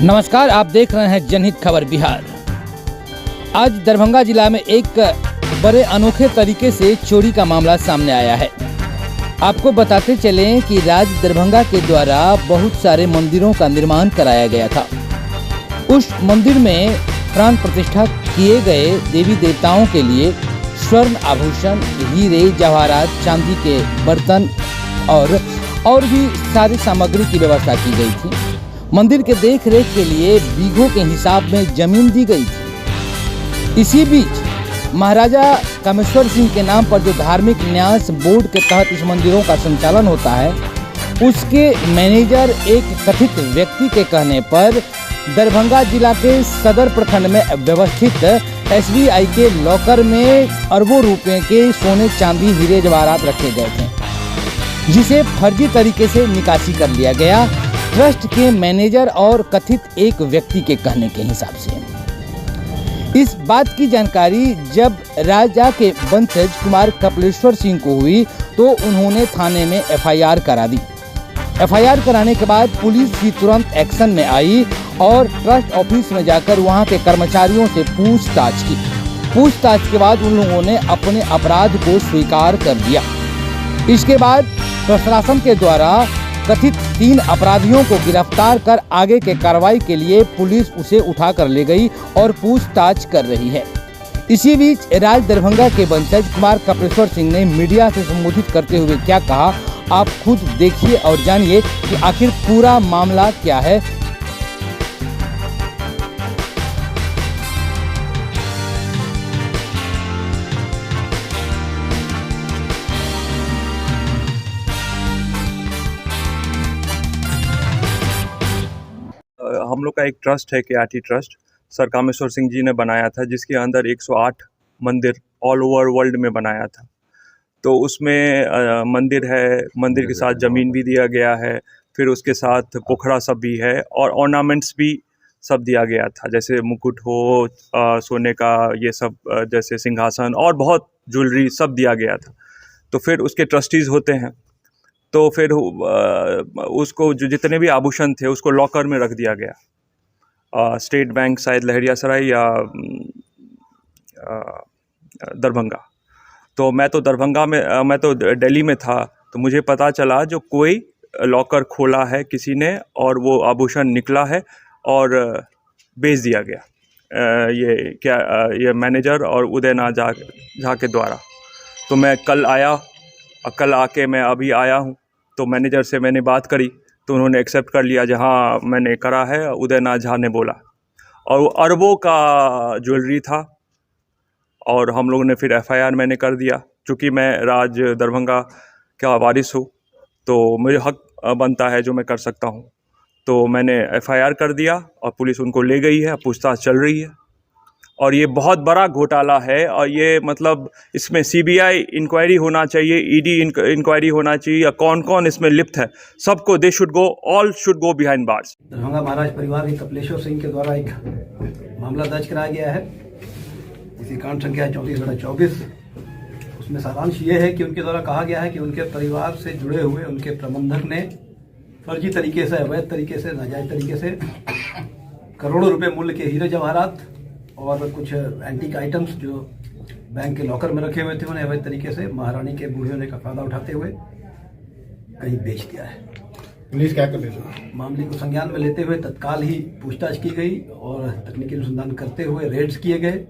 नमस्कार, आप देख रहे हैं जनहित खबर बिहार। आज दरभंगा जिला में एक बड़े अनोखे तरीके से चोरी का मामला सामने आया है। आपको बताते चलें कि राज्य दरभंगा के द्वारा बहुत सारे मंदिरों का निर्माण कराया गया था। उस मंदिर में प्राण प्रतिष्ठा किए गए देवी देवताओं के लिए स्वर्ण आभूषण, हीरे, जवाहरात, चांदी के बर्तन और भी सारी सामग्री की व्यवस्था की गई थी। मंदिर के देख रेख के लिए बीघों के हिसाब में जमीन दी गई थी। इसी बीच महाराजा कामेश्वर सिंह के नाम पर जो धार्मिक न्यास बोर्ड के तहत इस मंदिरों का संचालन होता है, उसके मैनेजर एक कथित व्यक्ति के कहने पर दरभंगा जिला के सदर प्रखंड में व्यवस्थित SBI के लॉकर में अरबों रुपए के सोने, चांदी, हीरे, जवाहरात रखे गए थे, जिसे फर्जी तरीके से निकासी कर लिया गया ट्रस्ट के मैनेजर और कथित एक व्यक्ति के कहने के हिसाब से। इस बात की जानकारी जब राजा के वंशज कुमार कपिलेश्वर सिंह को हुई तो उन्होंने थाने में FIR करा दी। FIR कराने के बाद पुलिस भी तुरंत एक्शन में आई और ट्रस्ट ऑफिस में जाकर वहां के कर्मचारियों से पूछताछ की। पूछताछ के बाद उन लोगों ने अपने अपराध को स्वीकार कर दिया। इसके बाद प्रशासन के द्वारा कथित 3 अपराधियों को गिरफ्तार कर आगे के कार्रवाई के लिए पुलिस उसे उठा कर ले गई और पूछताछ कर रही है। इसी बीच राज दरभंगा के वंशज कुमार कपिलेश्वर सिंह ने मीडिया से संबोधित करते हुए क्या कहा, आप खुद देखिए और जानिए कि आखिर पूरा मामला क्या है। हम लोग का एक ट्रस्ट है KRT trust, sir Kameshwar Singh ji ने बनाया था, जिसके अंदर 108 मंदिर ऑल ओवर वर्ल्ड में बनाया था। तो उसमें मंदिर है, मंदिर के साथ ज़मीन भी दिया गया है, फिर उसके साथ पोखरा सब भी है और ऑर्नामेंट्स भी सब दिया गया था, जैसे मुकुट हो, सोने का ये सब, जैसे सिंहासन और बहुत ज्वेलरी सब दिया गया था। तो फिर उसके ट्रस्टीज़ होते हैं, तो फिर उसको जो जितने भी आभूषण थे उसको लॉकर में रख दिया गया, स्टेट बैंक शायद लहरियासराय या दरभंगा। तो मैं तो दरभंगा में, मैं तो दिल्ली में था, तो मुझे पता चला जो कोई लॉकर खोला है किसी ने और वो आभूषण निकला है और बेच दिया गया, ये मैनेजर और उदयनाथ झा के द्वारा। तो मैं कल आया, कल आके मैं अभी आया हूँ, तो मैनेजर से मैंने बात करी तो उन्होंने एक्सेप्ट कर लिया, जहाँ मैंने करा है उदयनाथ झा ने बोला, और वो अरबों का ज्वेलरी था। और हम लोगों ने फिर FIR मैंने कर दिया, चूँकि मैं राज दरभंगा का वारिस हूँ तो मुझे हक बनता है जो मैं कर सकता हूँ। तो मैंने FIR कर दिया और पुलिस उनको ले गई है, पूछताछ चल रही है। और ये बहुत बड़ा घोटाला है और ये मतलब इसमें CBI इंक्वायरी होना चाहिए, ED इंक्वायरी होना चाहिए, या कौन कौन इसमें लिप्त है, सबको they should go, all should go behind bars. Darbhanga Maharaj परिवार के कपिलेश्वर सिंह के द्वारा एक मामला दर्ज कराया गया है, इसी कांड संख्या 34/24। उसमें सारांश ये है कि उनके द्वारा कहा गया है कि उनके परिवार से जुड़े हुए उनके प्रबंधक ने फर्जी तरीके से, अवैध तरीके से, नाजायज तरीके से करोड़ों रुपए मूल्य के हीरे जवाहरात और कुछ एंटीक आइटम्स जो बैंक के लॉकर में रखे हुए थे, उन्हें अवैध तरीके से महारानी के बूढ़े होने का फायदा उठाते हुए कहीं बेच दिया है। पुलिस क्या कर रही है? मामले को संज्ञान में लेते हुए तत्काल ही पूछताछ की गई और तकनीकी अनुसंधान करते हुए रेड्स किए गए।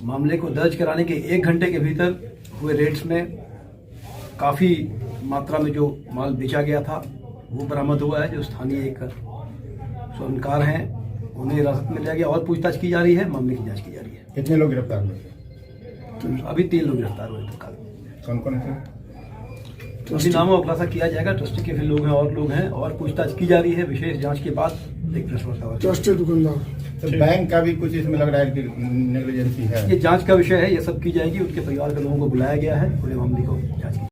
मामले को दर्ज कराने के 1 घंटे के भीतर हुए रेड्स में काफ़ी मात्रा में जो माल बेचा गया था वो बरामद हुआ है। जो स्थानीय एक स्वर्णकार हैं उन्हें हिरासत में लिया गया और पूछताछ की जा रही है, मामले की जांच की जा रही है। कितने लोग गिरफ्तार हुए? तो अभी 3 लोग गिरफ्तार हुए तत्काल। कौन कौन थे? ट्रस्टी नामों का खुलासा किया जाएगा, ट्रस्टी के फिर लोग हैं और लोग हैं और पूछताछ की जा रही है। विशेष जांच के बाद एक ट्रस्टी दुकानदार, तो बैंक का भी कुछ इसमें लग रहा है कि नेग्लिजेंसी है। ये जांच का विषय है, ये सब की जाएगी। उनके परिवार के लोगों को बुलाया गया है, पूरे मामले को जांच की